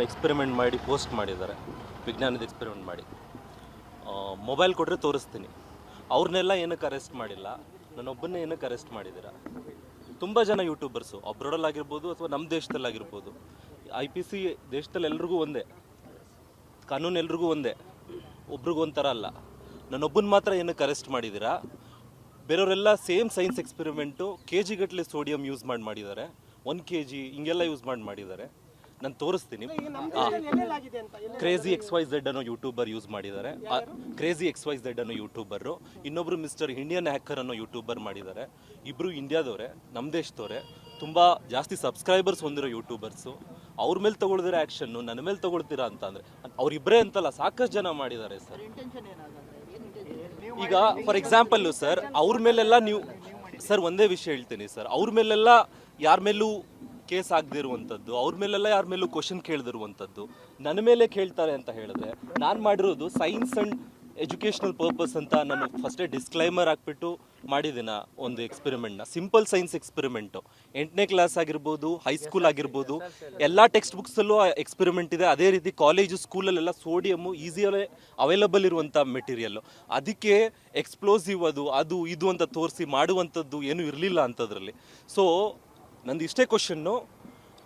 Experiment ಮಾಡಿ post ಮಾಡಿದ್ದಾರೆ, ವಿಜ್ಞಾನದ ಎಕ್ಸ್ಪೆರಿಮೆಂಟ್ ಮಾಡಿ. ಮೊಬೈಲ್ ಕೊಟ್ಟರೆ ತೋರಿಸ್ತೀನಿ. ಅವ್ರನ್ನೆಲ್ಲ ಏನಕ್ಕೆ ಅರೆಸ್ಟ್ ಮಾಡಿಲ್ಲ, ನನ್ನೊಬ್ಬನ್ನೇ ಏನಕ್ಕೆ ಅರೆಸ್ಟ್ ಮಾಡಿದ್ದೀರಾ? ತುಂಬ ಜನ ಯೂಟ್ಯೂಬರ್ಸು ಅಬ್ರಾಡಲ್ಲಾಗಿರ್ಬೋದು ಅಥವಾ ನಮ್ಮ ದೇಶದಲ್ಲಾಗಿರ್ಬೋದು, IPC ದೇಶದಲ್ಲಿ ಎಲ್ರಿಗೂ ಒಂದೇ, ಕಾನೂನು ಎಲ್ರಿಗೂ ಒಂದೇ, ಒಬ್ರಿಗೊಂಥರ ಅಲ್ಲ. ನನ್ನೊಬ್ಬನ ಮಾತ್ರ ಏನಕ್ಕೆ ಅರೆಸ್ಟ್ ಮಾಡಿದ್ದೀರಾ? ಬೇರೆಯವರೆಲ್ಲ ಸೇಮ್ ಸೈನ್ಸ್ ಎಕ್ಸ್ಪೆರಿಮೆಂಟು KG ಗಟ್ಟಲೆ ಸೋಡಿಯಂ ಯೂಸ್ ಮಾಡಿದ್ದಾರೆ, 1 kg ಹಿಂಗೆಲ್ಲ ಯೂಸ್ ಮಾಡಿದ್ದಾರೆ. ನಾನು ತೋರಿಸ್ತೀನಿ. ಕ್ರೇಜಿ XYZ ಅನ್ನೋ ಯೂಟ್ಯೂಬರ್ ಯೂಸ್ ಮಾಡಿದ್ದಾರೆ. ಕ್ರೇಜಿ XYZ ಅನ್ನೋ ಯೂಟ್ಯೂಬರು, ಇನ್ನೊಬ್ರು ಮಿಸ್ಟರ್ ಇಂಡಿಯನ್ ಹ್ಯಾಕರ್ ಅನ್ನೋ ಯೂಟ್ಯೂಬರ್ ಮಾಡಿದ್ದಾರೆ. ಇಬ್ಬರು ಇಂಡಿಯಾದವರೇ, ನಮ್ಮ ದೇಶದವರೇ, ತುಂಬ ಜಾಸ್ತಿ ಸಬ್ಸ್ಕ್ರೈಬರ್ಸ್ ಹೊಂದಿರೋ ಯೂಟ್ಯೂಬರ್ಸು. ಅವ್ರ ಮೇಲೆ ತಗೊಳ್ದಿರೋ ಆ್ಯಕ್ಷನ್ನು ನನ್ನ ಮೇಲೆ ತಗೊಳ್ತೀರಾ ಅಂತ ಅಂದರೆ, ಅವರಿಬ್ಬರೇ ಅಂತಲ್ಲ, ಸಾಕಷ್ಟು ಜನ ಮಾಡಿದ್ದಾರೆ ಸರ್. ಈಗ ಫಾರ್ ಎಕ್ಸಾಂಪಲ್ಲು ಸರ್, ಅವ್ರ ಮೇಲೆಲ್ಲ ನೀವು ಸರ್ ಒಂದೇ ವಿಷಯ ಹೇಳ್ತೀನಿ ಸರ್, ಅವ್ರ ಮೇಲೆಲ್ಲ ಯಾರ ಮೇಲೂ ಕೇಸ್ ಆಗದಿರುವಂಥದ್ದು, ಅವ್ರ ಮೇಲೆಲ್ಲ ಯಾರ ಮೇಲೂ ಕ್ವಶನ್ ಕೇಳದಿರುವಂಥದ್ದು ನನ್ನ ಮೇಲೆ ಕೇಳ್ತಾರೆ ಅಂತ ಹೇಳಿದ್ರೆ, ನಾನು ಮಾಡಿರೋದು ಸೈನ್ಸ್ ಆ್ಯಂಡ್ ಎಜುಕೇಷನಲ್ ಪರ್ಪಸ್ ಅಂತ ನಾನು ಫಸ್ಟೇ ಡಿಸ್ಕ್ಲೈಮರ್ ಹಾಕ್ಬಿಟ್ಟು ಮಾಡಿದ್ದೀನ ಒಂದು ಎಕ್ಸ್ಪೆರಿಮೆಂಟ್ನ. ಸಿಂಪಲ್ ಸೈನ್ಸ್ ಎಕ್ಸ್ಪೆರಿಮೆಂಟು, 8ನೇ ಕ್ಲಾಸ್ ಆಗಿರ್ಬೋದು, ಹೈಸ್ಕೂಲ್ ಆಗಿರ್ಬೋದು, ಎಲ್ಲ ಟೆಕ್ಸ್ಟ್ ಬುಕ್ಸಲ್ಲೂ ಎಕ್ಸ್ಪೆರಿಮೆಂಟ್ ಇದೆ. ಅದೇ ರೀತಿ ಕಾಲೇಜು ಸ್ಕೂಲಲ್ಲೆಲ್ಲ ಸೋಡಿಯಮ್ಮು ಈಸಿಯಲ್ಲೇ ಅವೈಲಬಲ್ ಇರುವಂಥ ಮೆಟೀರಿಯಲ್ಲು. ಅದಕ್ಕೆ ಎಕ್ಸ್ಪ್ಲೋಸಿವ್ ಅದು ಇದು ಅಂತ ತೋರಿಸಿ ಮಾಡುವಂಥದ್ದು ಏನೂ ಇರಲಿಲ್ಲ ಅಂಥದ್ರಲ್ಲಿ. ಸೊ ನಂದು ಇಷ್ಟೇ ಕ್ವಶನ್ನು,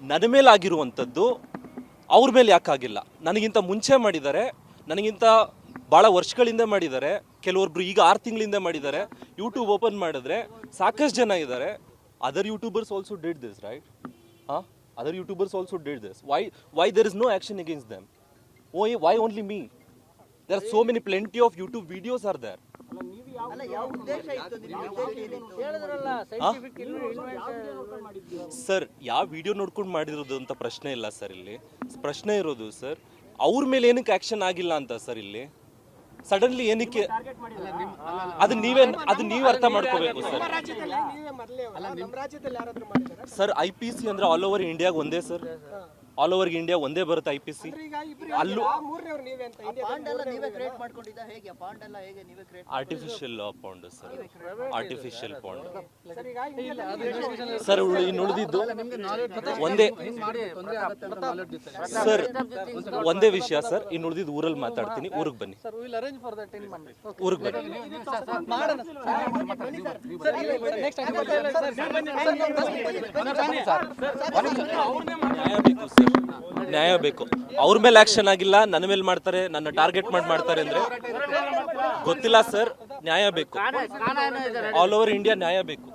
ನನ್ನ ಮೇಲೆ ಆಗಿರುವಂಥದ್ದು ಅವ್ರ ಮೇಲೆ ಯಾಕಾಗಿಲ್ಲ? ನನಗಿಂತ ಮುಂಚೆ ಮಾಡಿದ್ದಾರೆ, ನನಗಿಂತ ಭಾಳ ವರ್ಷಗಳಿಂದ ಮಾಡಿದ್ದಾರೆ, ಕೆಲವೊಬ್ರು ಈಗ 6 ತಿಂಗಳಿಂದ ಮಾಡಿದ್ದಾರೆ. ಯೂಟ್ಯೂಬ್ ಓಪನ್ ಮಾಡಿದ್ರೆ ಸಾಕಷ್ಟು ಜನ ಇದ್ದಾರೆ. Other YouTubers also did this, right? Other YouTubers also did this. Why there is no action against them? Why only me? There are so many plenty of YouTube videos are there. Sir, ಯಾವ video ನೋಡ್ಕೊಂಡು ಮಾಡಿರೋದು ಅಂತ ಪ್ರಶ್ನೆ ಇಲ್ಲ sir. ಇಲ್ಲಿ ಪ್ರಶ್ನೆ ಇರೋದು sir, ಅವ್ರ ಮೇಲೆ ಏನಕ್ಕೆ ಆಕ್ಷನ್ ಆಗಿಲ್ಲ ಅಂತ ಸರ್. ಇಲ್ಲಿ ಸಡನ್ಲಿ ಏನಕ್ಕೆ? ಅದು ನೀವು ಅರ್ಥ ಮಾಡ್ಕೋಬೇಕು ಸರ್. ಸರ್ IPC ಅಂದ್ರೆ ಆಲ್ ಓವರ್ ಇಂಡಿಯಾಗ ಒಂದೇ ಸರ್, ಆಲ್ ಓವರ್ ಇಂಡಿಯಾ ಒಂದೇ ಬರುತ್ತೆ IPC. ಅಲ್ಲೂ artificial pond sir, artificial pond sir. ಇನ್ನು ಉಳಿದಿದ್ದು ಒಂದೇ ಸರ್, ಒಂದೇ ವಿಷಯ ಸರ್. ಇನ್ನು ಉಳಿದಿದ್ದು ಊರಲ್ಲಿ ಮಾತಾಡ್ತೀನಿ. ಊರಿಗೆ ಬನ್ನಿ, ಊರಿಗೆ ಬನ್ನಿ. ನ್ಯಾಯ ಬೇಕು ಸರ್, ನ್ಯಾಯ ಬೇಕು. ಅವ್ರ ಮೇಲೆ ಆಕ್ಷನ್ ಆಗಿಲ್ಲ, ನನ್ನ ಮೇಲೆ ಮಾಡ್ತಾರೆ, ನನ್ನ ಟಾರ್ಗೆಟ್ ಮಾಡ್ತಾರೆ ಅಂದ್ರೆ ಗೊತ್ತಿಲ್ಲ ಸರ್. ನ್ಯಾಯ ಬೇಕು, ಆಲ್ ಓವರ್ ಇಂಡಿಯಾ ನ್ಯಾಯ ಬೇಕು.